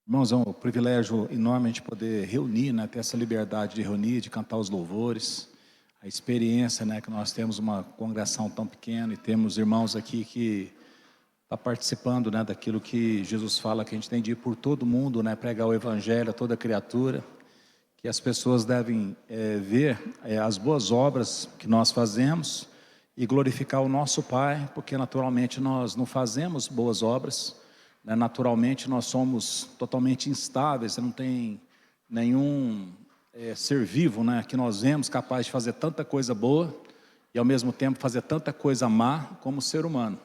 Irmãos, é um privilégio enorme a gente poder reunir, né, ter essa liberdade de reunir, de cantar os louvores. A experiência, né, que nós temos uma congregação tão pequena e temos irmãos aqui que estão participando, né, daquilo que Jesus fala, que a gente tem de ir por todo mundo, né, pregar o evangelho a toda criatura, que as pessoas devem ver as boas obras que nós fazemos e glorificar o nosso Pai, porque naturalmente nós não fazemos boas obras, né? Naturalmente nós somos totalmente instáveis, não tem nenhum ser vivo, né, que nós vemos capaz de fazer tanta coisa boa e ao mesmo tempo fazer tanta coisa má como o ser humano.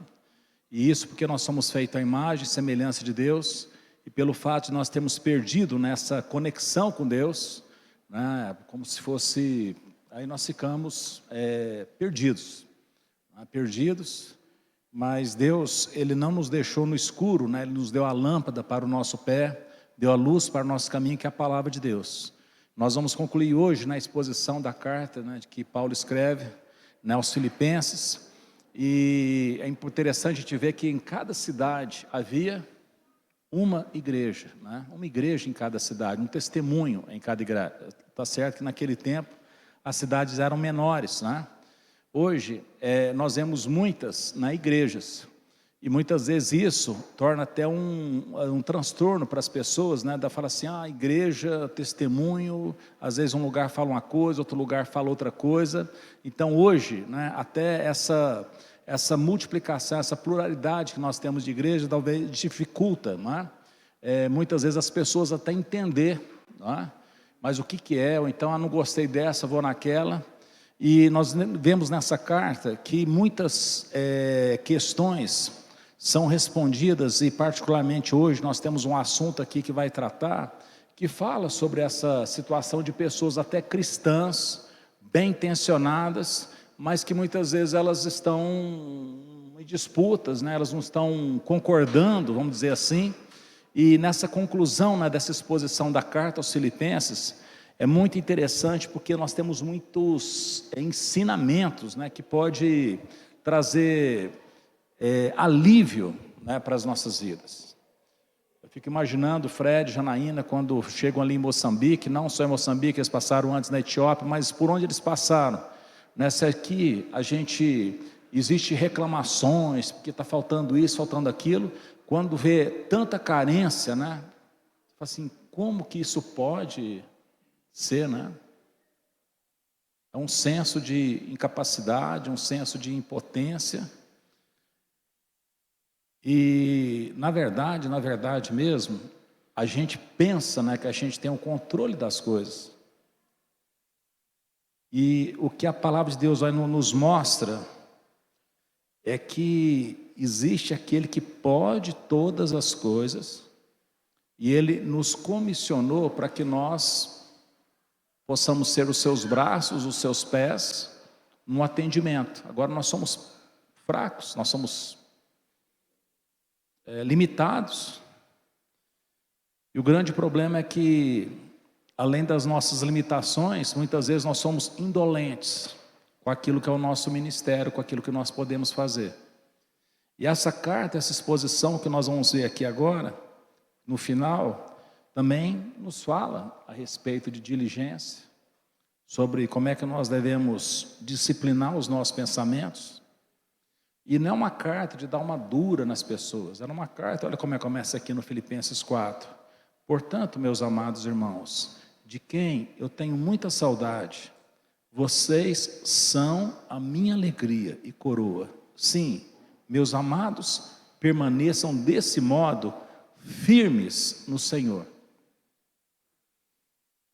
E isso porque nós somos feitos à imagem e semelhança de Deus, e pelo fato de nós termos perdido nessa conexão com Deus, né, como se fosse, aí nós ficamos perdidos, né, perdidos, mas Deus, Ele não nos deixou no escuro, né, Ele nos deu a lâmpada para o nosso pé, deu a luz para o nosso caminho, que é a palavra de Deus. Nós vamos concluir hoje na exposição da carta, né, que Paulo escreve, né, aos Filipenses. E é interessante a gente ver que em cada cidade havia uma igreja, né? Uma igreja em cada cidade, um testemunho em cada igreja. Está certo que naquele tempo as cidades eram menores, né? Hoje nós vemos muitas igrejas, e muitas vezes isso torna até um transtorno para as pessoas, né? Fala assim, igreja, testemunho, às vezes um lugar fala uma coisa, outro lugar fala outra coisa. Então hoje, né, até essa multiplicação, essa pluralidade que nós temos de igreja, talvez dificulta, não é? Muitas vezes as pessoas até entender, não é? Mas o que é, ou então, não gostei dessa, vou naquela. E nós vemos nessa carta que muitas questões são respondidas, e particularmente hoje nós temos um assunto aqui que vai tratar, que fala sobre essa situação de pessoas até cristãs, bem intencionadas, mas que muitas vezes elas estão em disputas, né? Elas não estão concordando, vamos dizer assim. E nessa conclusão, né, dessa exposição da carta aos Filipenses, é muito interessante porque nós temos muitos ensinamentos, né, que pode trazer alívio, né, para as nossas vidas. Eu fico imaginando Fred e Janaína quando chegam ali em Moçambique, não só em Moçambique, eles passaram antes na Etiópia, mas por onde eles passaram. Nessa aqui, existe reclamações, porque está faltando isso, faltando aquilo. Quando vê tanta carência, né? Assim, como que isso pode ser, né? É um senso de incapacidade, um senso de impotência. E, na verdade mesmo, a gente pensa, né, que a gente tem o controle das coisas. E o que a palavra de Deus nos mostra é que existe aquele que pode todas as coisas, e Ele nos comissionou para que nós possamos ser os seus braços, os seus pés, no atendimento. Agora nós somos fracos, nós somos limitados, e o grande problema é que, além das nossas limitações, muitas vezes nós somos indolentes com aquilo que é o nosso ministério, com aquilo que nós podemos fazer. E essa carta, essa exposição que nós vamos ver aqui agora, no final, também nos fala a respeito de diligência, sobre como é que nós devemos disciplinar os nossos pensamentos. E não é uma carta de dar uma dura nas pessoas, era uma carta, olha como começa aqui no Filipenses 4. Portanto, meus amados irmãos, de quem eu tenho muita saudade, vocês são a minha alegria e coroa. Sim, meus amados, permaneçam desse modo firmes no Senhor.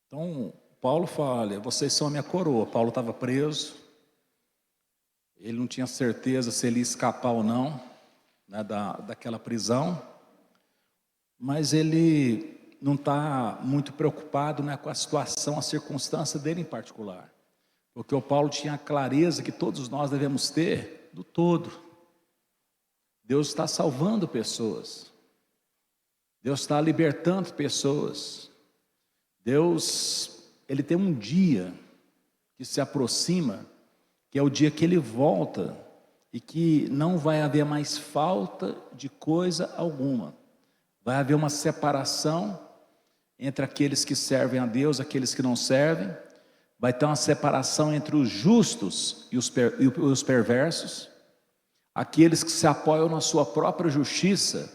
Então, Paulo fala, olha, vocês são a minha coroa. Paulo estava preso, ele não tinha certeza se ele ia escapar ou não, né, daquela prisão, mas ele não está muito preocupado, né, com a situação, a circunstância dele em particular, porque o Paulo tinha a clareza que todos nós devemos ter do todo. Deus está salvando pessoas, Deus está libertando pessoas, Deus, Ele tem um dia que se aproxima, que é o dia que Ele volta, e que não vai haver mais falta de coisa alguma. Vai haver uma separação entre aqueles que servem a Deus, aqueles que não servem. Vai ter uma separação entre os justos e os perversos, aqueles que se apoiam na sua própria justiça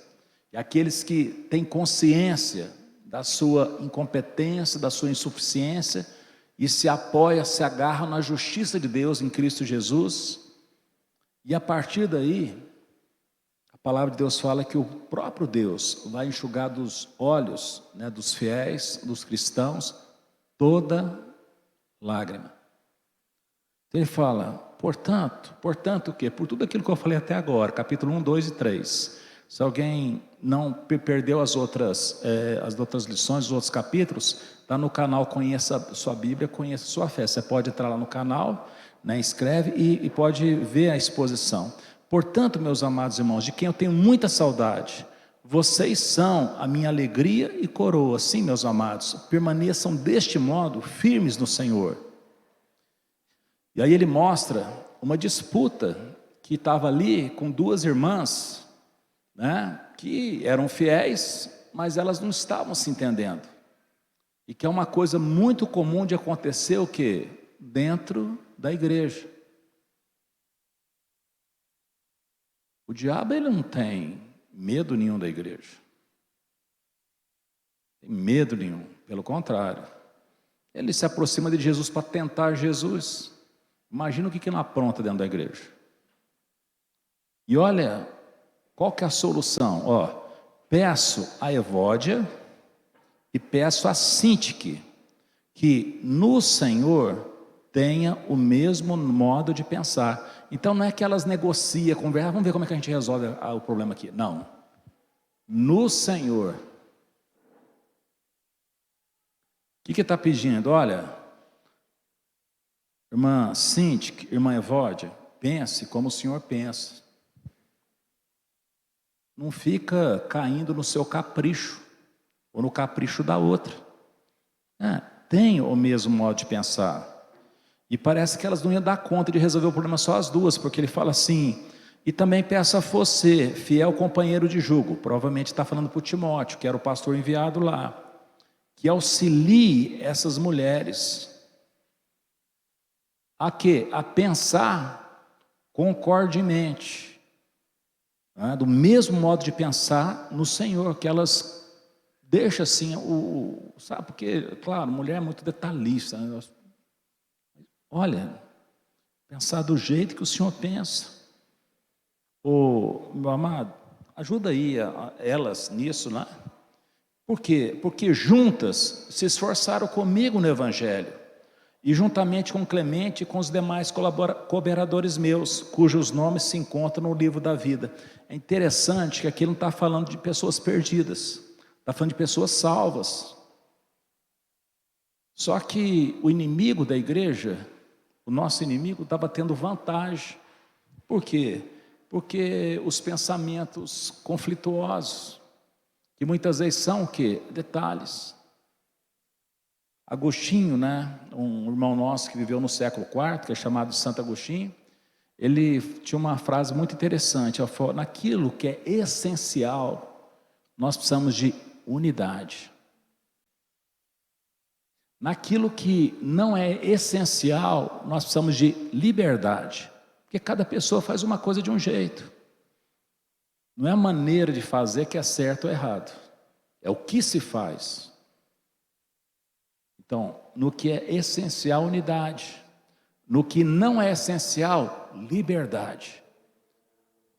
e aqueles que têm consciência da sua incompetência, da sua insuficiência e se apoiam, se agarram na justiça de Deus em Cristo Jesus. E a partir daí, a palavra de Deus fala que o próprio Deus vai enxugar dos olhos, né, dos fiéis, dos cristãos, toda lágrima. Ele fala, portanto o quê? Por tudo aquilo que eu falei até agora, capítulo 1, 2 e 3. Se alguém não perdeu as outras lições, os outros capítulos, está no canal Conheça a Sua Bíblia, Conheça a Sua Fé. Você pode entrar lá no canal, né, escreve e pode ver a exposição. Portanto, meus amados irmãos, de quem eu tenho muita saudade, vocês são a minha alegria e coroa. Sim, meus amados, permaneçam deste modo firmes no Senhor. E aí ele mostra uma disputa que estava ali com duas irmãs, né, que eram fiéis, mas elas não estavam se entendendo. E que é uma coisa muito comum de acontecer o quê? Dentro da igreja. O diabo, ele não tem medo nenhum da igreja. Tem medo nenhum, pelo contrário. Ele se aproxima de Jesus para tentar Jesus. Imagina o que ele apronta dentro da igreja. E olha, qual que é a solução? Ó, peço a Evódia e peço a Sintique que no Senhor tenha o mesmo modo de pensar. Então não é que elas negociam, conversam, vamos ver como é que a gente resolve o problema aqui. Não. No Senhor. O que está pedindo? Olha, irmã Sintique, irmã Evódia, pense como o Senhor pensa. Não fica caindo no seu capricho, ou no capricho da outra. Tem o mesmo modo de pensar. E parece que elas não iam dar conta de resolver o problema só as duas, porque ele fala assim, e também peço a você, fiel companheiro de jugo, provavelmente está falando para o Timóteo, que era o pastor enviado lá, que auxilie essas mulheres a quê? A pensar concordemente, né? Do mesmo modo de pensar no Senhor, que elas deixam assim, sabe, porque, claro, mulher é muito detalhista, né? Olha, pensar do jeito que o Senhor pensa. Meu amado, ajuda aí elas nisso, né? Por quê? Porque juntas se esforçaram comigo no Evangelho, e juntamente com Clemente e com os demais cooperadores meus, cujos nomes se encontram no livro da vida. É interessante que aqui não está falando de pessoas perdidas, está falando de pessoas salvas. Só que o inimigo da igreja, o nosso inimigo, estava tendo vantagem. Por quê? Porque os pensamentos conflituosos, que muitas vezes são o quê? Detalhes. Agostinho, né, um irmão nosso que viveu no século IV, que é chamado de Santo Agostinho, ele tinha uma frase muito interessante, ele falou, naquilo que é essencial, nós precisamos de unidade. Naquilo que não é essencial, nós precisamos de liberdade. Porque cada pessoa faz uma coisa de um jeito. Não é a maneira de fazer que é certo ou errado. É o que se faz. Então, no que é essencial, unidade. No que não é essencial, liberdade.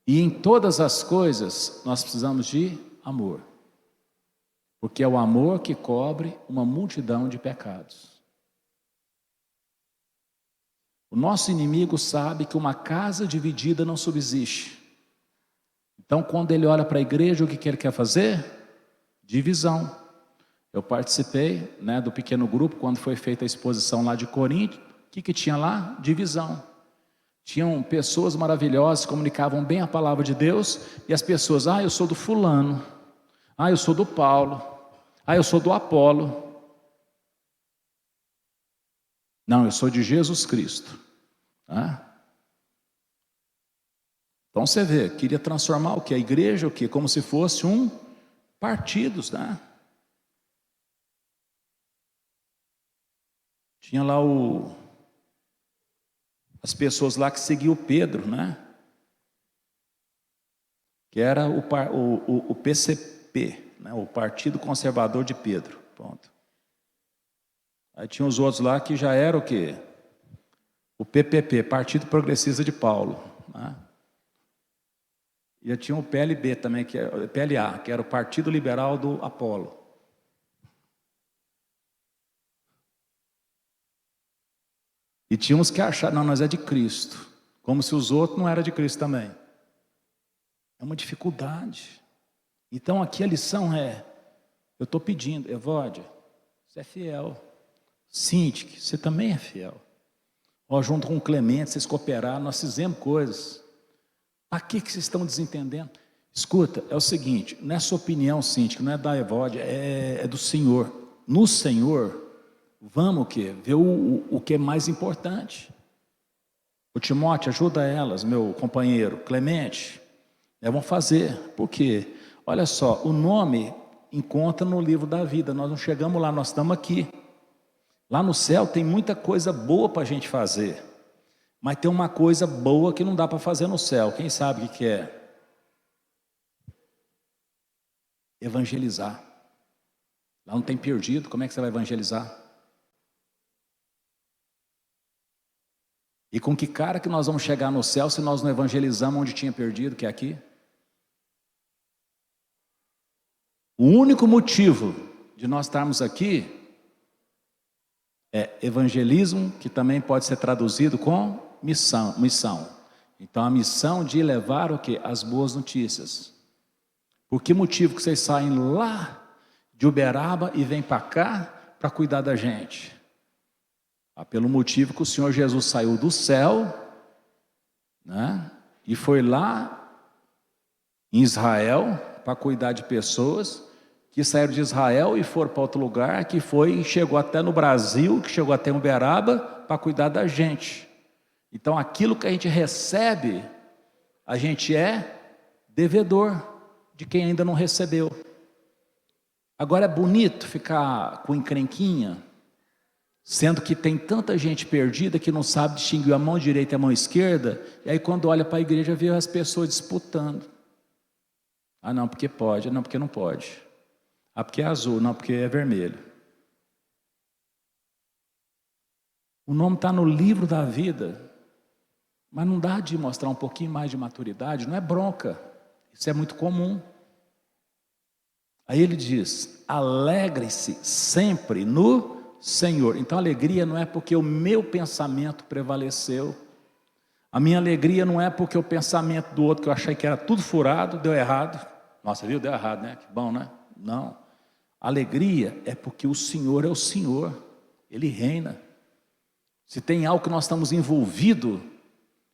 E em todas as coisas, nós precisamos de amor. Porque é o amor que cobre uma multidão de pecados. O nosso inimigo sabe que uma casa dividida não subsiste. Então, quando ele olha para a igreja, o que ele quer fazer? Divisão. Eu participei, né, do pequeno grupo, quando foi feita a exposição lá de Corinto. O que tinha lá? Divisão. Tinham pessoas maravilhosas, comunicavam bem a palavra de Deus, e as pessoas, eu sou do fulano, eu sou do Paulo, eu sou do Apolo. Não, eu sou de Jesus Cristo. Então você vê, queria transformar o que? A igreja, o que? Como se fosse um partidos, né? Tinha lá as pessoas lá que seguiam o Pedro, né? Que era o PCP, né? O Partido Conservador de Pedro. Pronto. Aí tinha os outros lá que já era o quê? O PPP, Partido Progressista de Paulo, né? E já tinha o PLB também, PLA, que era o Partido Liberal do Apolo. E tinha uns que acharam, não, nós é de Cristo, como se os outros não eram de Cristo também. É uma dificuldade. Então aqui a lição é, eu estou pedindo, Evódia, você é fiel. Sintique, você também é fiel. Ó, junto com o Clemente, vocês cooperaram, nós fizemos coisas. Para que vocês estão desentendendo? Escuta, é o seguinte, não é sua opinião, Sintique, não é da Evódia, é do Senhor. No Senhor, vamos o quê? Ver o que é mais importante. O Timóteo, ajuda elas, meu companheiro. Clemente, vamos fazer. Por quê? Olha só, o nome encontra no livro da vida. Nós não chegamos lá, nós estamos aqui. Lá no céu tem muita coisa boa para a gente fazer. Mas tem uma coisa boa que não dá para fazer no céu. Quem sabe o que é? Evangelizar. Lá não tem perdido, como é que você vai evangelizar? E com que cara que nós vamos chegar no céu se nós não evangelizamos onde tinha perdido, que é aqui? O único motivo de nós estarmos aqui é evangelismo, que também pode ser traduzido com missão. Então a missão de levar o quê? As boas notícias. Por que motivo que vocês saem lá de Uberaba e vêm para cá para cuidar da gente? Pelo motivo que o Senhor Jesus saiu do céu, né, e foi lá em Israel para cuidar de pessoas que saíram de Israel e foram para outro lugar, que chegou até no Brasil, que chegou até Uberaba para cuidar da gente. Então aquilo que a gente recebe, a gente é devedor de quem ainda não recebeu. Agora é bonito ficar com encrenquinha, sendo que tem tanta gente perdida que não sabe distinguir a mão direita e a mão esquerda, e aí quando olha para a igreja vê as pessoas disputando. Ah não, porque pode, não, porque não pode. Ah, porque é azul, não, porque é vermelho. O nome está no livro da vida, mas não dá de mostrar um pouquinho mais de maturidade, não é bronca, isso é muito comum. Aí ele diz, alegre-se sempre no Senhor. Então a alegria não é porque o meu pensamento prevaleceu, a minha alegria não é porque o pensamento do outro que eu achei que era tudo furado, deu errado. Nossa, viu, deu errado, né? Que bom, né? Não, a alegria é porque o Senhor é o Senhor, Ele reina. Se tem algo que nós estamos envolvidos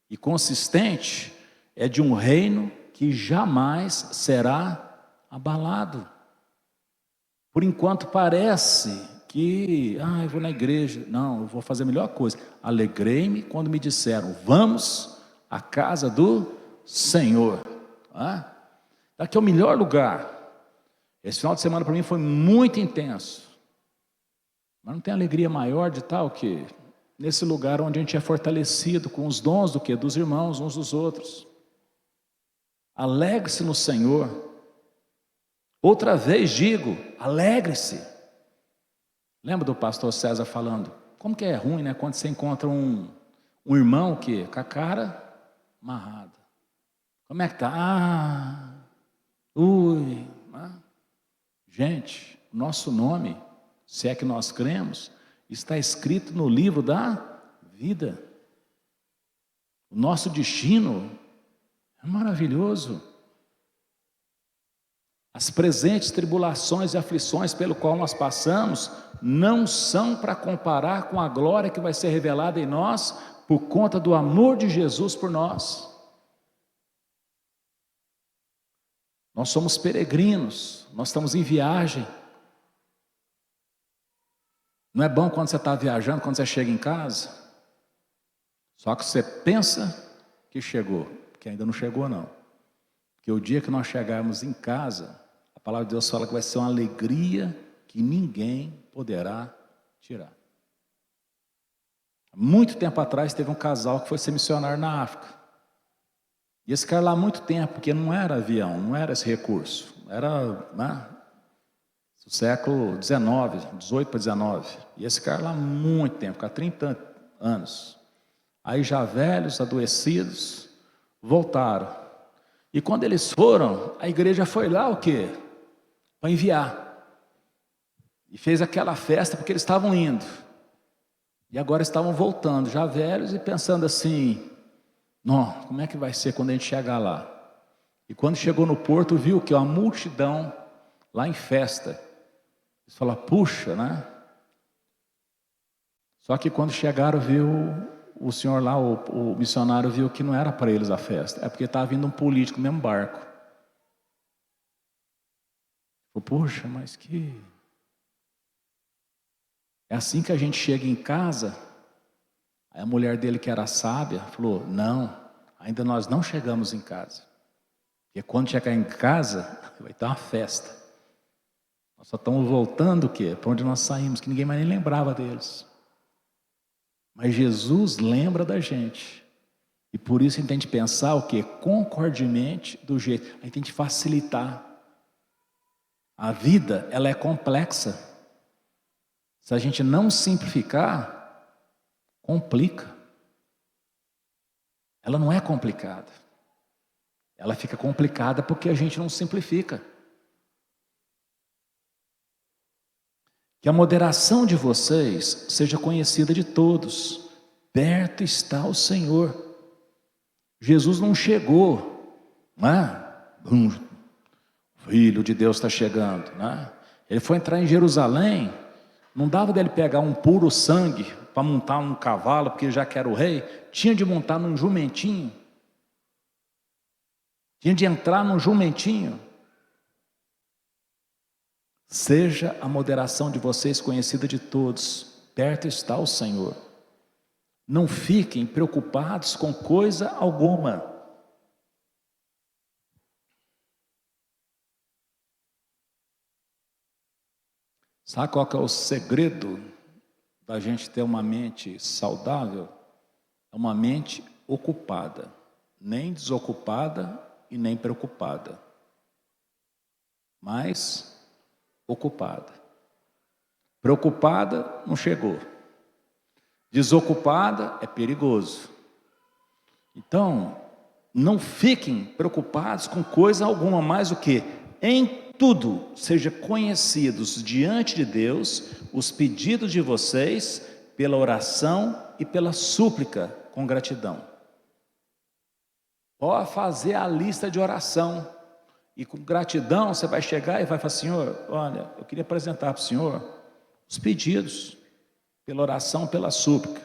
e consistente, é de um reino que jamais será abalado. Por enquanto parece que, eu vou na igreja. Não, eu vou fazer a melhor coisa. Alegrei-me quando me disseram, vamos à casa do Senhor. Daqui é o melhor lugar. Esse final de semana para mim foi muito intenso. Mas não tem alegria maior de estar o quê? Nesse lugar onde a gente é fortalecido com os dons do quê? Dos irmãos, uns dos outros. Alegre-se no Senhor. Outra vez digo, alegre-se. Lembra do pastor César falando? Como que é ruim, né? Quando você encontra um irmão que com a cara amarrada. Como é que tá? Gente, nosso nome, se é que nós cremos, está escrito no livro da vida. O nosso destino é maravilhoso. As presentes tribulações e aflições pelo qual nós passamos não são para comparar com a glória que vai ser revelada em nós por conta do amor de Jesus por nós. Nós somos peregrinos, nós estamos em viagem. Não é bom quando você está viajando, quando você chega em casa? Só que você pensa que chegou, que ainda não chegou não. Porque o dia que nós chegarmos em casa, a palavra de Deus fala que vai ser uma alegria que ninguém poderá tirar. Muito tempo atrás teve um casal que foi ser missionário na África. E esse cara lá há muito tempo, porque não era avião, não era esse recurso. Era, né, do século XIX, 18 para 19. E esse cara lá há muito tempo, há 30 anos. Aí já velhos, adoecidos, voltaram. E quando eles foram, a igreja foi lá o quê? Para enviar. E fez aquela festa porque eles estavam indo. E agora estavam voltando, já velhos, e pensando assim, não, como é que vai ser quando a gente chegar lá? E quando chegou no porto, viu que uma multidão lá em festa. Eles falaram, puxa, né? Só que quando chegaram, viu o senhor lá, o missionário, viu que não era para eles a festa. É porque estava vindo um político no mesmo barco. Falou, puxa, mas que... É assim que a gente chega em casa. Aí a mulher dele, que era sábia, falou, não, ainda nós não chegamos em casa. Porque quando chegar em casa, vai ter uma festa. Nós só estamos voltando o quê? Para onde nós saímos, que ninguém mais nem lembrava deles. Mas Jesus lembra da gente. E por isso a gente tem que pensar o quê? Concordemente do jeito. A gente tem que facilitar. A vida, ela é complexa. Se a gente não simplificar, complica. Ela não é complicada. Ela fica complicada porque a gente não simplifica. Que a moderação de vocês seja conhecida de todos. Perto está o Senhor. Jesus não chegou, né? O Filho de Deus está chegando, né? Ele foi entrar em Jerusalém, não dava dele pegar um puro sangue para montar um cavalo, porque ele já que era o rei, tinha de montar num jumentinho, tinha de entrar num jumentinho. Seja a moderação de vocês conhecida de todos, perto está o Senhor. Não fiquem preocupados com coisa alguma. Sabe qual que é o segredo da gente ter uma mente saudável? É uma mente ocupada, nem desocupada e nem preocupada, mas ocupada. Preocupada não chegou. Desocupada é perigoso. Então, não fiquem preocupados com coisa alguma, mais o que? Em tudo, sejam conhecidos diante de Deus os pedidos de vocês pela oração e pela súplica com gratidão. Pode fazer a lista de oração e com gratidão você vai chegar e vai falar, Senhor, olha, eu queria apresentar para o Senhor os pedidos pela oração, pela súplica.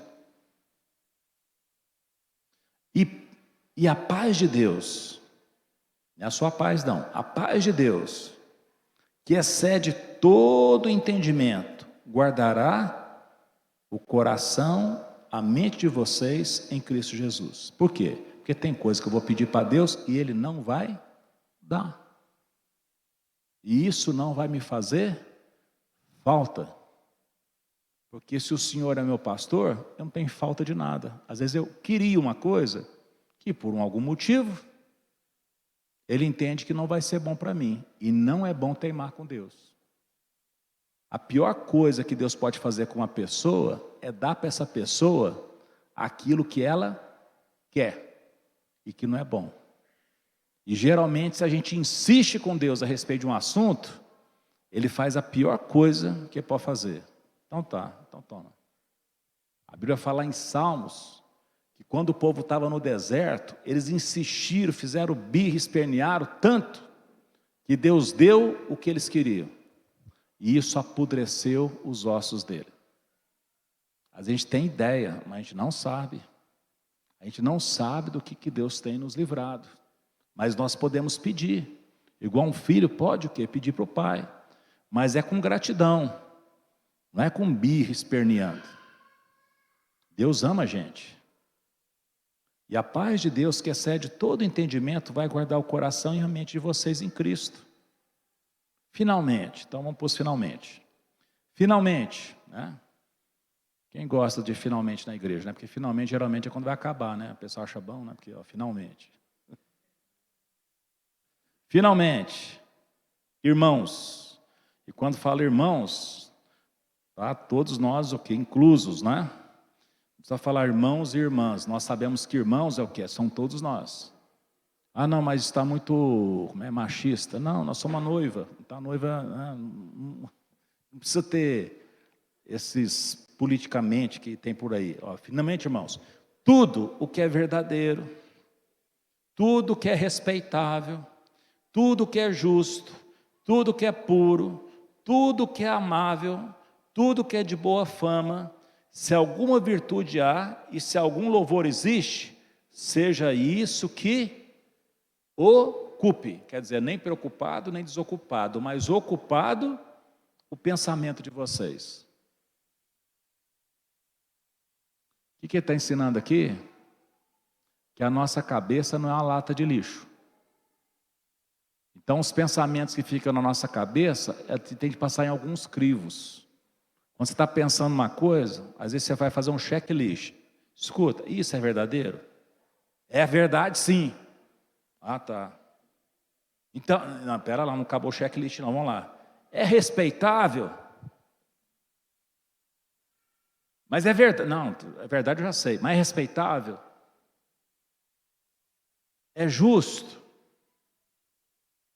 E a paz de Deus, não é a sua paz não, a paz de Deus, que excede todo entendimento, guardará o coração, a mente de vocês em Cristo Jesus. Por quê? Porque tem coisa que eu vou pedir para Deus e Ele não vai dar. E isso não vai me fazer falta. Porque se o Senhor é meu pastor, eu não tenho falta de nada. Às vezes eu queria uma coisa que por algum motivo ele entende que não vai ser bom para mim. E não é bom teimar com Deus. A pior coisa que Deus pode fazer com uma pessoa é dar para essa pessoa aquilo que ela quer e que não é bom. E geralmente se a gente insiste com Deus a respeito de um assunto, Ele faz a pior coisa que pode fazer. Então tá, então toma. A Bíblia fala em Salmos que quando o povo estava no deserto, eles insistiram, fizeram birra, espernearam tanto que Deus deu o que eles queriam. E isso apodreceu os ossos dele. A gente tem ideia, mas a gente não sabe. A gente não sabe do que Deus tem nos livrado. Mas nós podemos pedir. Igual um filho pode o quê? Pedir para o pai. Mas é com gratidão. Não é com birra esperneando. Deus ama a gente. E a paz de Deus, que excede todo entendimento, vai guardar o coração e a mente de vocês em Cristo. Finalmente. Então vamos pôr finalmente. Finalmente, né? Quem gosta de finalmente na igreja, né? Porque finalmente geralmente é quando vai acabar, né? O pessoal acha bom, né? Porque, ó, finalmente. Finalmente, irmãos. E quando falo irmãos, tá? Todos nós, o quê? Inclusos, né? Não precisa falar irmãos e irmãs. Nós sabemos que irmãos é o quê? São todos nós. Ah, não, mas está muito machista. Não, nós somos uma noiva. Então, a noiva não precisa ter esses politicamente que tem por aí. Ó, finalmente, irmãos, tudo o que é verdadeiro, tudo o que é respeitável, tudo o que é justo, tudo o que é puro, tudo o que é amável, tudo o que é de boa fama, se alguma virtude há e se algum louvor existe, seja isso que ocupe, quer dizer, nem preocupado nem desocupado, mas ocupado o pensamento de vocês. O que ele está ensinando aqui? Que a nossa cabeça não é uma lata de lixo. Então, os pensamentos que ficam na nossa cabeça, tem que passar em alguns crivos. Quando você está pensando uma coisa, às vezes você vai fazer um checklist. Escuta, isso é verdadeiro? É verdade, sim. Ah, tá. Então, não, pera lá, não acabou o checklist não, vamos lá. É respeitável? Mas é verdade, não, é verdade eu já sei, mas é respeitável? É justo?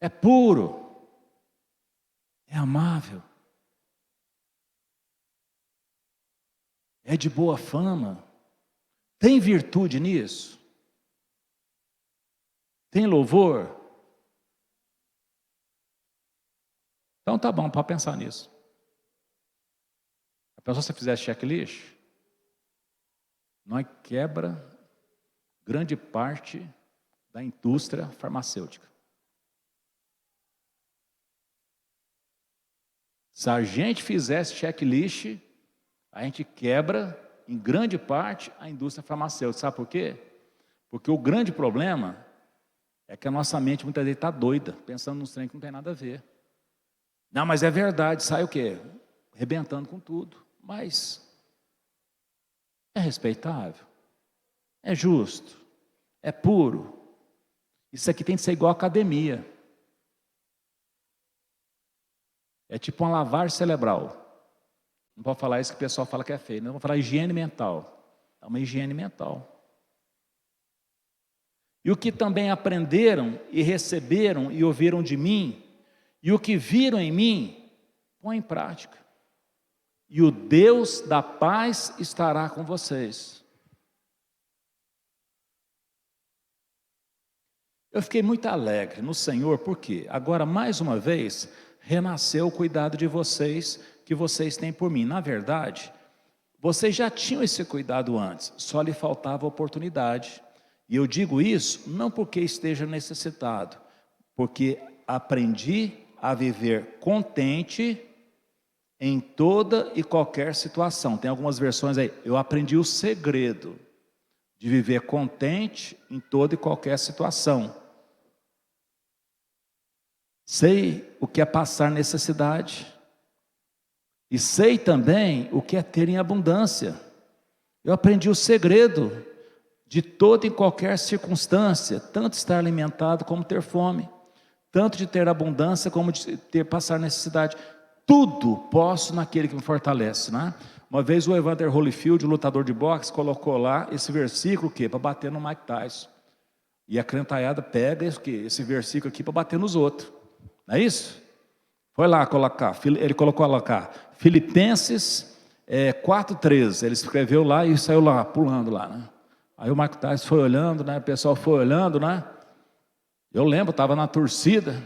É puro? É amável? É de boa fama? Tem virtude nisso? Tem louvor? Então tá bom, pode pensar nisso. A pessoa, se você fizer checklist, nós quebra grande parte da indústria farmacêutica. Se a gente fizesse checklist, a gente quebra, em grande parte, a indústria farmacêutica. Sabe por quê? Porque o grande problema é que a nossa mente muitas vezes está doida, pensando nos trem que não tem nada a ver. Não, mas é verdade, sai o quê? Arrebentando com tudo. Mas é respeitável? É justo? É puro? Isso aqui tem que ser igual à academia. É tipo uma lavagem cerebral. Não pode falar isso que o pessoal fala que é feio. Não vou falar higiene mental. É uma higiene mental. E o que também aprenderam e receberam e ouviram de mim, e o que viram em mim, põe em prática. E o Deus da paz estará com vocês. Eu fiquei muito alegre no Senhor, porque agora, mais uma vez, renasceu o cuidado de vocês, que vocês têm por mim. Na verdade, vocês já tinham esse cuidado antes, só lhe faltava oportunidade. E eu digo isso não porque esteja necessitado, porque aprendi a viver contente em toda e qualquer situação. Tem algumas versões aí, eu aprendi o segredo de viver contente em toda e qualquer situação. Sei o que é passar necessidade, e sei também o que é ter em abundância. Eu aprendi o segredo de toda e qualquer circunstância, tanto estar alimentado como ter fome, tanto de ter abundância como de ter passar necessidade. Tudo posso naquele que me fortalece, né? Uma vez o Evander Holyfield, o lutador de boxe, colocou lá esse versículo para bater no Mike Tyson. E a crentaiada pega esse versículo aqui para bater nos outros. Não é isso? Foi lá colocar, ele colocou lá cá, Filipenses 4,13. Ele escreveu lá e saiu lá, pulando lá, né? Aí o Mike Tyson foi olhando, né? O pessoal foi olhando, né? Eu lembro, estava na torcida.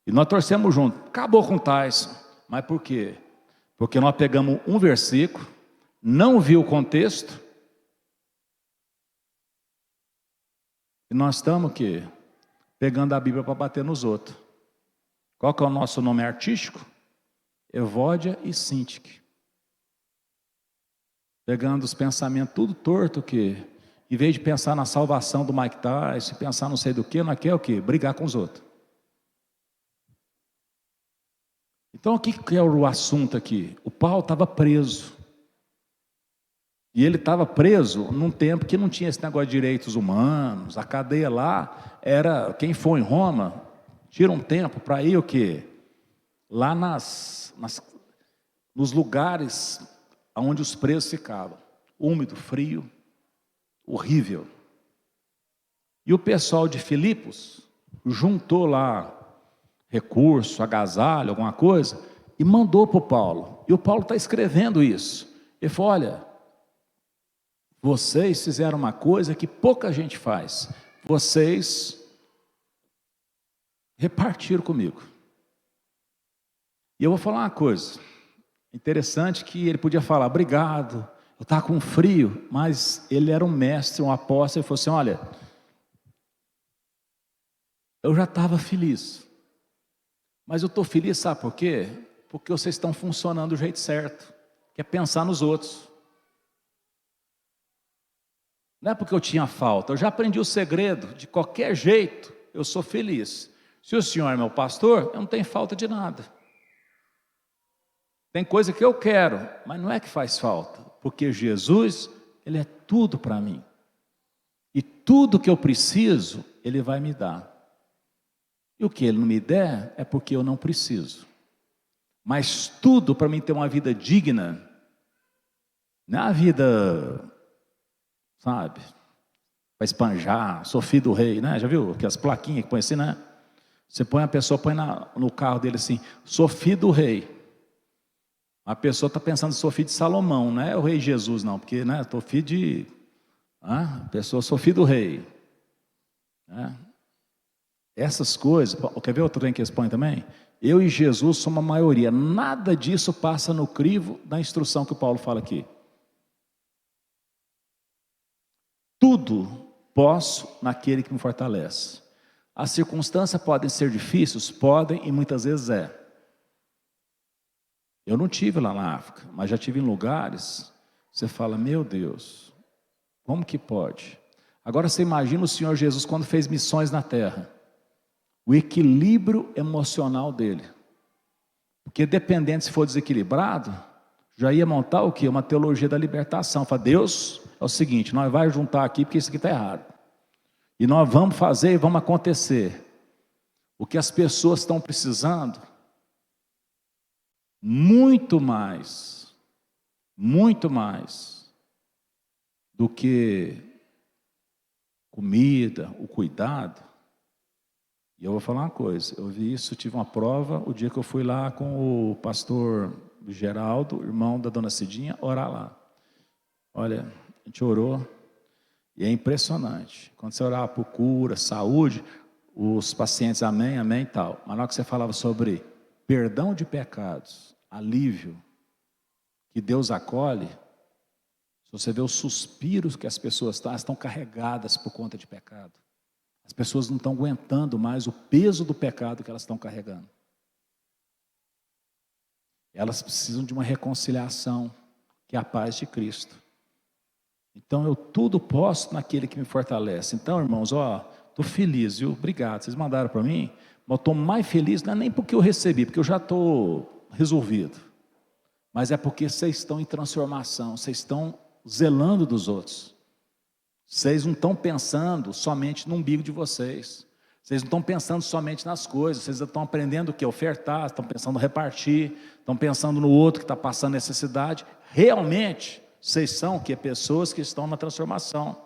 E nós torcemos junto. Acabou com o Tyson. Mas por quê? Porque nós pegamos um versículo, não viu o contexto, e nós estamos o quê? Pegando a Bíblia para bater nos outros. Qual que é o nosso nome artístico? Evódia e Sintique. Pegando os pensamentos tudo torto, que em vez de pensar na salvação do Mike Tyson, pensar não sei do que, nós quer o quê? Brigar com os outros. Então, o que é o assunto aqui? O Paulo estava preso. E ele estava preso num tempo que não tinha esse negócio de direitos humanos. A cadeia lá era, quem for em Roma, tira um tempo para ir o quê? Lá nos lugares onde os presos ficavam. Úmido, frio, horrível. E o pessoal de Filipos juntou lá recurso, agasalho, alguma coisa, e mandou para o Paulo. E o Paulo está escrevendo isso. Ele falou: olha, vocês fizeram uma coisa que pouca gente faz. Vocês repartiram comigo. E eu vou falar uma coisa. Interessante que ele podia falar: obrigado, eu estava com frio, mas ele era um mestre, um apóstolo. Ele falou assim: olha, eu já estava feliz. Mas eu estou feliz, sabe por quê? Porque vocês estão funcionando do jeito certo, que é pensar nos outros. Não é porque eu tinha falta, eu já aprendi o segredo, de qualquer jeito eu sou feliz. Se o senhor é meu pastor, eu não tenho falta de nada. Tem coisa que eu quero, mas não é que faz falta, porque Jesus, Ele é tudo para mim. E tudo que eu preciso, Ele vai me dar. E o que Ele não me der, é porque eu não preciso. Mas tudo para mim ter uma vida digna, não é a vida, sabe, para espanjar, sou filho do rei, né? Já viu aquelas plaquinhas que põe assim, né? Você põe a pessoa, põe no carro dele assim: sou filho do rei. A pessoa está pensando: sou filho de Salomão, não é o rei Jesus não, porque, né, estou filho de... a pessoa, sou filho do rei. Essas coisas, quer ver outro trem que eles põem também? Eu e Jesus somos a maioria. Nada disso passa no crivo da instrução que o Paulo fala aqui. Tudo posso naquele que me fortalece. As circunstâncias podem ser difíceis? Podem, e muitas vezes é. Eu não tive lá na África, mas já tive em lugares, você fala: meu Deus, como que pode? Agora você imagina o Senhor Jesus quando fez missões na terra. O equilíbrio emocional dele. Porque dependendo, se for desequilibrado, já ia montar o quê? Uma teologia da libertação. Fala: Deus, é o seguinte, nós vamos juntar aqui porque isso aqui está errado. E nós vamos fazer e vamos acontecer. O que as pessoas estão precisando, muito mais do que comida, o cuidado. E eu vou falar uma coisa, eu vi isso, tive uma prova o dia que eu fui lá com o pastor Geraldo, irmão da dona Cidinha, orar lá. Olha, a gente orou e é impressionante. Quando você orava por cura, saúde, os pacientes amém, amém e tal. Mas na hora que você falava sobre perdão de pecados, alívio, que Deus acolhe, se você vê os suspiros que as pessoas estão carregadas por conta de pecado. As pessoas não estão aguentando mais o peso do pecado que elas estão carregando. Elas precisam de uma reconciliação, que é a paz de Cristo. Então eu tudo posso naquele que me fortalece. Então, irmãos, estou feliz, viu? Obrigado, vocês mandaram para mim, mas eu estou mais feliz, não é nem porque eu recebi, porque eu já estou resolvido. Mas é porque vocês estão em transformação, vocês estão zelando dos outros. Vocês não estão pensando somente no umbigo de vocês. Vocês não estão pensando somente nas coisas. Vocês estão aprendendo o que? Ofertar, estão pensando em repartir, estão pensando no outro que está passando necessidade. Realmente, vocês são pessoas que estão na transformação.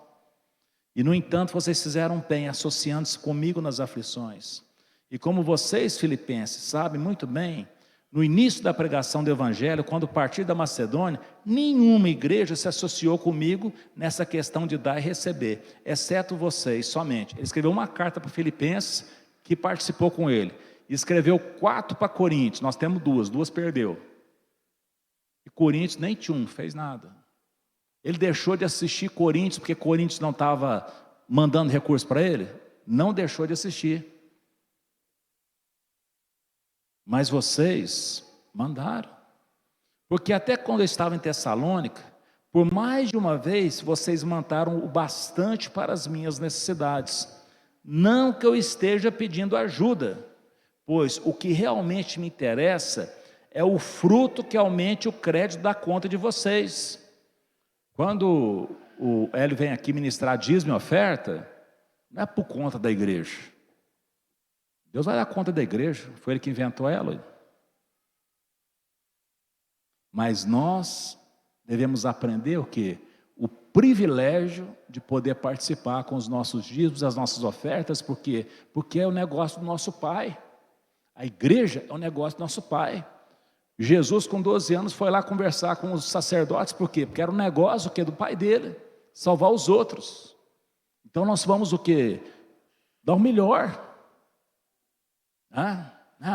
E, no entanto, vocês fizeram bem associando-se comigo nas aflições. E como vocês, filipenses, sabem muito bem, no início da pregação do Evangelho, quando parti da Macedônia, nenhuma igreja se associou comigo nessa questão de dar e receber, exceto vocês somente. Ele escreveu uma carta para Filipenses, que participou com ele. Escreveu 4 para Coríntios, nós temos 2 perdeu. E Coríntios nem não fez nada. Ele deixou de assistir Coríntios, porque Coríntios não estava mandando recurso para ele? Não deixou de assistir. Mas vocês mandaram. Porque até quando eu estava em Tessalônica, por mais de uma vez, vocês mandaram o bastante para as minhas necessidades. Não que eu esteja pedindo ajuda, pois o que realmente me interessa é o fruto que aumente o crédito da conta de vocês. Quando o Hélio vem aqui ministrar dízimo e oferta, não é por conta da igreja. Deus vai dar conta da igreja, foi Ele que inventou ela. Mas nós devemos aprender o quê? O privilégio de poder participar com os nossos dízimos, as nossas ofertas, por quê? Porque é o negócio do nosso Pai. A igreja é o negócio do nosso Pai. Jesus, com 12 anos, foi lá conversar com os sacerdotes, por quê? Porque era um negócio o quê? Do Pai dele, salvar os outros. Então nós vamos o quê? Dar o melhor.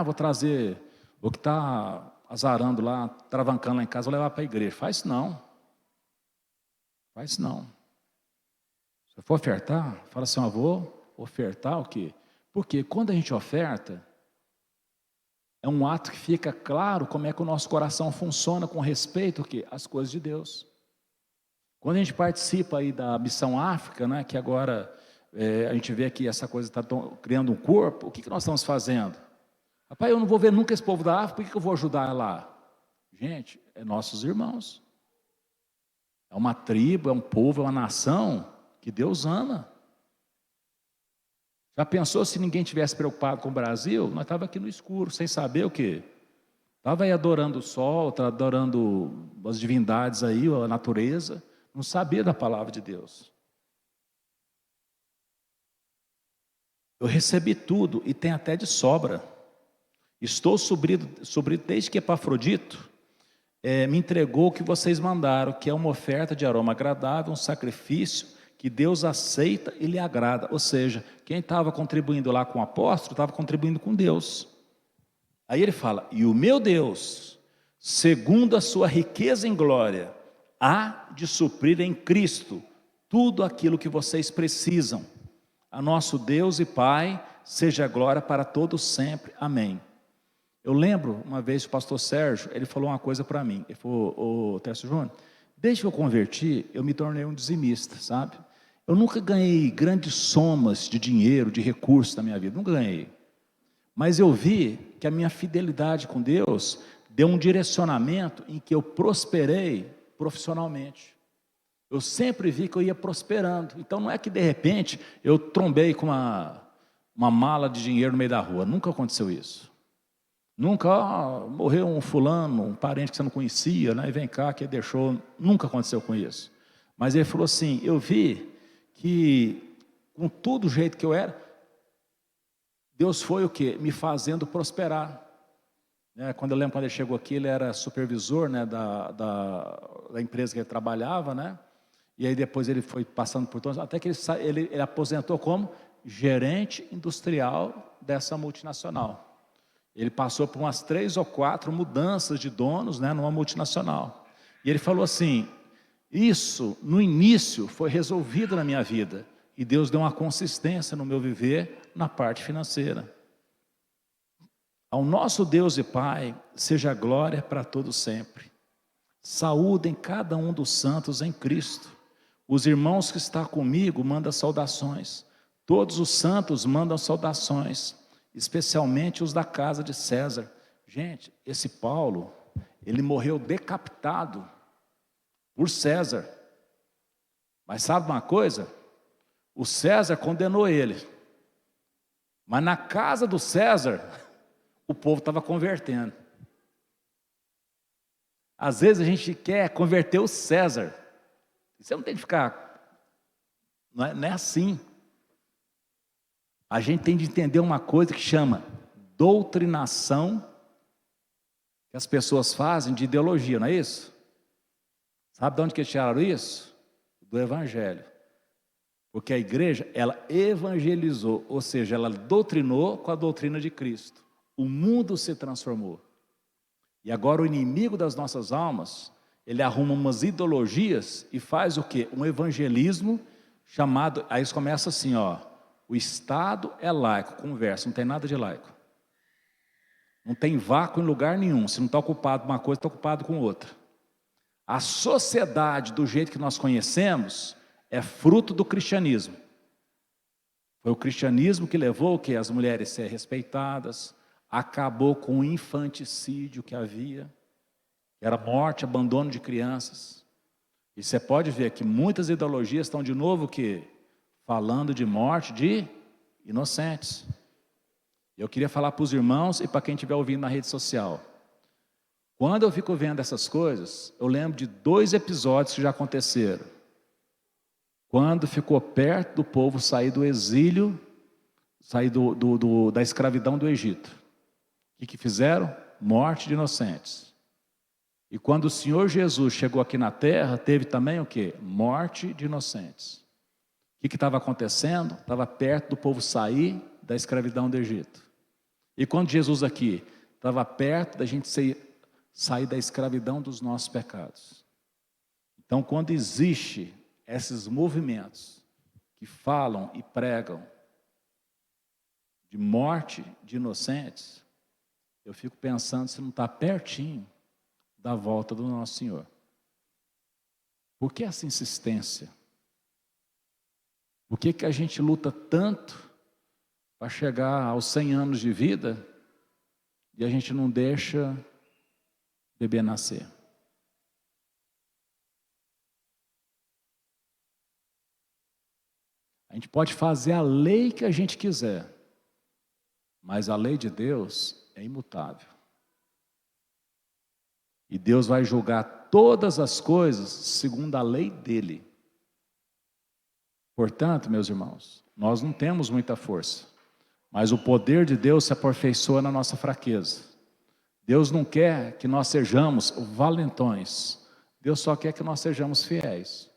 Vou trazer o que está azarando lá, travancando lá em casa, vou levar para a igreja. Faz isso não. Faz isso não. Se for ofertar, fala assim, eu vou ofertar o quê? Porque quando a gente oferta, é um ato que fica claro como é que o nosso coração funciona com respeito ao quê? Às coisas de Deus. Quando a gente participa aí da Missão África, né, que agora a gente vê que essa coisa está criando um corpo, o que nós estamos fazendo? Rapaz, eu não vou ver nunca esse povo da África, por que eu vou ajudar lá? Gente, é nossos irmãos. É uma tribo, é um povo, é uma nação que Deus ama. Já pensou se ninguém tivesse preocupado com o Brasil? Nós estávamos aqui no escuro, sem saber o quê? Estava aí adorando o sol, adorando as divindades aí, a natureza, não sabia da palavra de Deus. Eu recebi tudo e tem até de sobra. Estou suprido desde que Epafrodito me entregou o que vocês mandaram, que é uma oferta de aroma agradável, um sacrifício que Deus aceita e lhe agrada. Ou seja, quem estava contribuindo lá com o apóstolo, estava contribuindo com Deus. Aí ele fala, e o meu Deus, segundo a sua riqueza em glória, há de suprir em Cristo tudo aquilo que vocês precisam. A nosso Deus e Pai, seja a glória para todos sempre. Amém. Eu lembro, uma vez, o pastor Sérgio, ele falou uma coisa para mim. Ele falou, Tércio Júnior, desde que eu converti, eu me tornei um dizimista, sabe? Eu nunca ganhei grandes somas de dinheiro, de recursos na minha vida, nunca ganhei. Mas eu vi que a minha fidelidade com Deus deu um direcionamento em que eu prosperei profissionalmente. Eu sempre vi que eu ia prosperando. Então não é que de repente eu trombei com uma mala de dinheiro no meio da rua. Nunca aconteceu isso. Nunca morreu um fulano, um parente que você não conhecia, né? E vem cá que ele deixou. Nunca aconteceu com isso. Mas ele falou assim, eu vi que com todo o jeito que eu era, Deus foi o quê? Me fazendo prosperar. Quando eu lembro quando ele chegou aqui, ele era supervisor, né, da empresa que ele trabalhava, né? E aí depois ele foi passando por todos, até que ele aposentou como gerente industrial dessa multinacional. Ele passou por umas 3 ou 4 mudanças de donos, né, numa multinacional. E ele falou assim, isso no início foi resolvido na minha vida. E Deus deu uma consistência no meu viver na parte financeira. Ao nosso Deus e Pai, seja glória para todos sempre. Saúdem cada um dos santos em Cristo. Os irmãos que estão comigo mandam saudações. Todos os santos mandam saudações, especialmente os da casa de César. Gente, esse Paulo, ele morreu decapitado por César. Mas sabe uma coisa? O César condenou ele. Mas na casa do César, o povo estava convertendo. Às vezes a gente quer converter o César. Você não tem que ficar... Não é assim. A gente tem de entender uma coisa que chama doutrinação, que as pessoas fazem de ideologia, não é isso? Sabe de onde que eles tiraram isso? Do Evangelho. Porque a igreja, ela evangelizou, ou seja, ela doutrinou com a doutrina de Cristo. O mundo se transformou. E agora o inimigo das nossas almas, ele arruma umas ideologias e faz o quê? Um evangelismo chamado, aí começa assim, ó, o Estado é laico, conversa, não tem nada de laico. Não tem vácuo em lugar nenhum, se não está ocupado com uma coisa, está ocupado com outra. A sociedade, do jeito que nós conhecemos, é fruto do cristianismo. Foi o cristianismo que levou o quê? As mulheres a serem respeitadas, acabou com o infanticídio que havia, que era morte, abandono de crianças. E você pode ver que muitas ideologias estão de novo falando de morte de inocentes. Eu queria falar para os irmãos e para quem estiver ouvindo na rede social. Quando eu fico vendo essas coisas, eu lembro de 2 episódios que já aconteceram. Quando ficou perto do povo sair do exílio, sair da escravidão do Egito. O que fizeram? Morte de inocentes. E quando o Senhor Jesus chegou aqui na terra, teve também o quê? Morte de inocentes. O que estava acontecendo? Estava perto do povo sair da escravidão do Egito. E quando Jesus aqui, estava perto da gente sair da escravidão dos nossos pecados. Então, quando existe esses movimentos que falam e pregam de morte de inocentes, eu fico pensando se não está pertinho da volta do nosso Senhor. Por que essa insistência? Por que a gente luta tanto para chegar aos 100 anos de vida e a gente não deixa o bebê nascer? A gente pode fazer a lei que a gente quiser, mas a lei de Deus é imutável. E Deus vai julgar todas as coisas segundo a lei dele. Portanto, meus irmãos, nós não temos muita força, mas o poder de Deus se aperfeiçoa na nossa fraqueza. Deus não quer que nós sejamos valentões, Deus só quer que nós sejamos fiéis.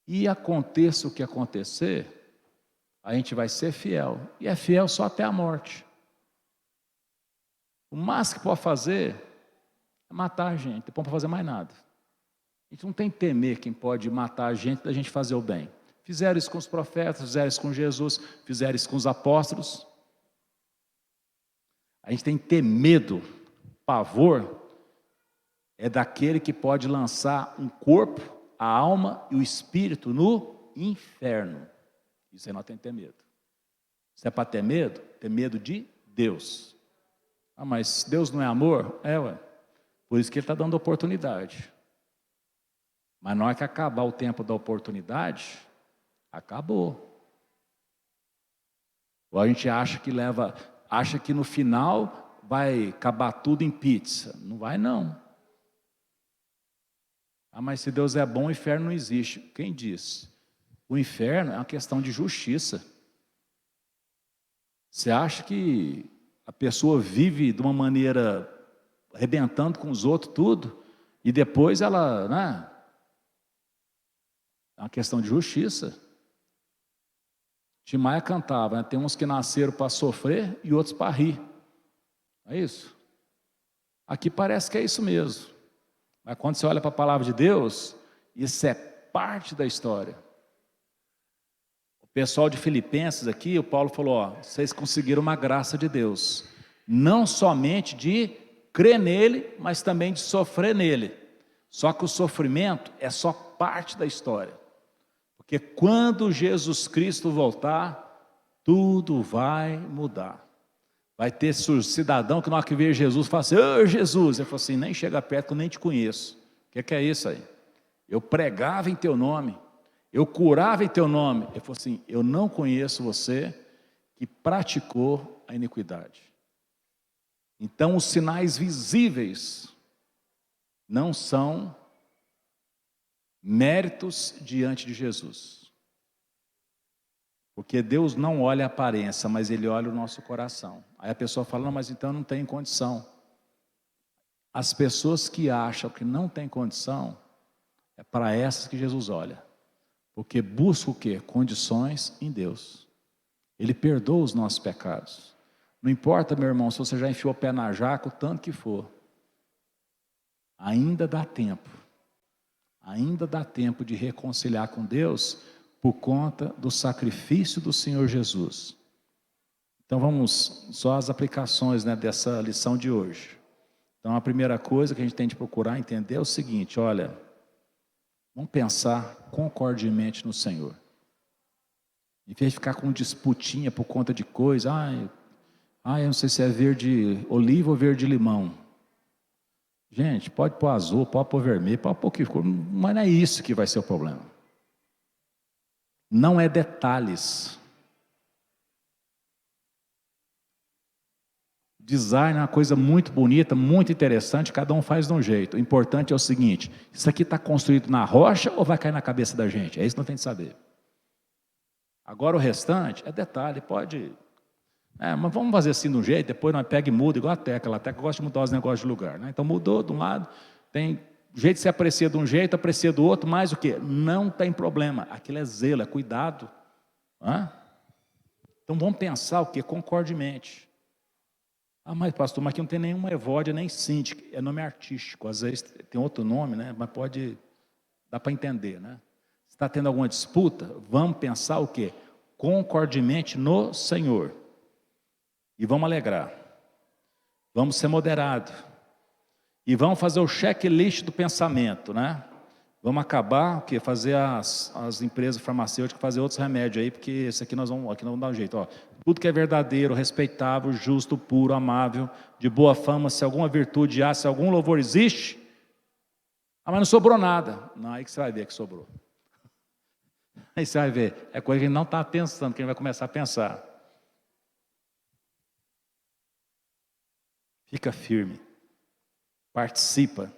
E aconteça o que acontecer, a gente vai ser fiel, e é fiel só até a morte. O máximo que pode fazer é matar a gente, depois não pode fazer mais nada. A gente não tem que temer quem pode matar a gente da gente fazer o bem. Fizeram isso com os profetas, fizeram isso com Jesus, fizeram isso com os apóstolos. A gente tem que ter medo, pavor, é daquele que pode lançar um corpo, a alma e o espírito no inferno. Isso aí nós temos que ter medo. Se é para ter medo de Deus. Ah, mas Deus não é amor? É, ué. Por isso que Ele está dando oportunidade. Mas na hora que acabar o tempo da oportunidade, acabou. Ou a gente acha que no final vai acabar tudo em pizza. Não vai, não. Ah, mas se Deus é bom, o inferno não existe. Quem disse? O inferno é uma questão de justiça. Você acha que a pessoa vive de uma maneira arrebentando com os outros tudo, e depois ela, né? É uma questão de justiça. Tim Maia cantava, né? Tem uns que nasceram para sofrer e outros para rir. Não é isso? Aqui parece que é isso mesmo. Mas quando você olha para a palavra de Deus, isso é parte da história. O pessoal de Filipenses aqui, o Paulo falou, ó, vocês conseguiram uma graça de Deus. Não somente de crer nele, mas também de sofrer nele. Só que o sofrimento é só parte da história. Porque quando Jesus Cristo voltar, tudo vai mudar. Vai ter cidadão que na hora que vê Jesus, fala assim, ô Jesus, ele falou assim, nem chega perto que eu nem te conheço. O que é isso aí? Eu pregava em teu nome, eu curava em teu nome. Ele falou assim, eu não conheço você que praticou a iniquidade. Então os sinais visíveis não são méritos diante de Jesus. Porque Deus não olha a aparência, mas Ele olha o nosso coração. Aí a pessoa fala, não, mas então não tem condição. As pessoas que acham que não tem condição, é para essas que Jesus olha. Porque busca o quê? Condições em Deus. Ele perdoa os nossos pecados. Não importa, meu irmão, se você já enfiou o pé na jaca, o tanto que for. Ainda dá tempo. Ainda dá tempo de reconciliar com Deus por conta do sacrifício do Senhor Jesus. Então vamos só as aplicações, né, dessa lição de hoje. Então a primeira coisa que a gente tem de procurar entender é o seguinte, olha, vamos pensar concordemente no Senhor. Em vez de ficar com disputinha por conta de coisa, eu não sei se é verde oliva ou verde limão. Gente, pode pôr azul, pode pôr vermelho, pode pôr o que for, mas não é isso que vai ser o problema. Não é detalhes. Design é uma coisa muito bonita, muito interessante, cada um faz de um jeito. O importante é o seguinte: isso aqui está construído na rocha ou vai cair na cabeça da gente? É isso que nós temos que saber. Agora o restante é detalhe, pode... mas vamos fazer assim de um jeito, depois nós pega e muda, igual a Teca gosta de mudar os negócios de lugar, né? Então mudou de um lado, tem jeito que se aprecia de um jeito, aprecia do outro, mas o quê? Não tem problema, aquilo é zelo, é cuidado. Então vamos pensar o quê? Concordemente. Mas pastor, mas aqui não tem nenhuma Evódia, nem síndica, é nome artístico, às vezes tem outro nome, né? Mas dá para entender, né? Se está tendo alguma disputa, vamos pensar o quê? Concordemente no Senhor. E vamos alegrar, vamos ser moderados, e vamos fazer o checklist do pensamento, né? Vamos acabar, fazer as empresas farmacêuticas fazer outros remédios aí, porque esse aqui nós vamos dar um jeito. Tudo que é verdadeiro, respeitável, justo, puro, amável, de boa fama, se alguma virtude há, se algum louvor existe, mas não sobrou nada. Não, aí que você vai ver que sobrou. Aí você vai ver, é coisa que a gente não está pensando, que a gente vai começar a pensar. Fica firme, participa.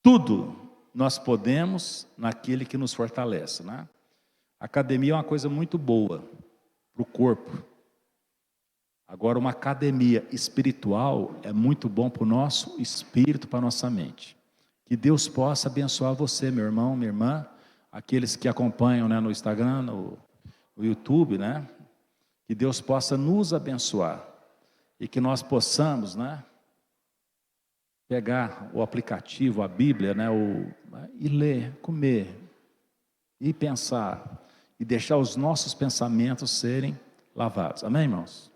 Tudo nós podemos naquele que nos fortalece, né? A academia é uma coisa muito boa para o corpo. Agora, uma academia espiritual é muito bom para o nosso espírito, para a nossa mente. Que Deus possa abençoar você, meu irmão, minha irmã, aqueles que acompanham, né, no Instagram, no YouTube, né? Que Deus possa nos abençoar. E que nós possamos, né, pegar o aplicativo, a Bíblia, né, e ler, comer, e pensar, e deixar os nossos pensamentos serem lavados. Amém, irmãos?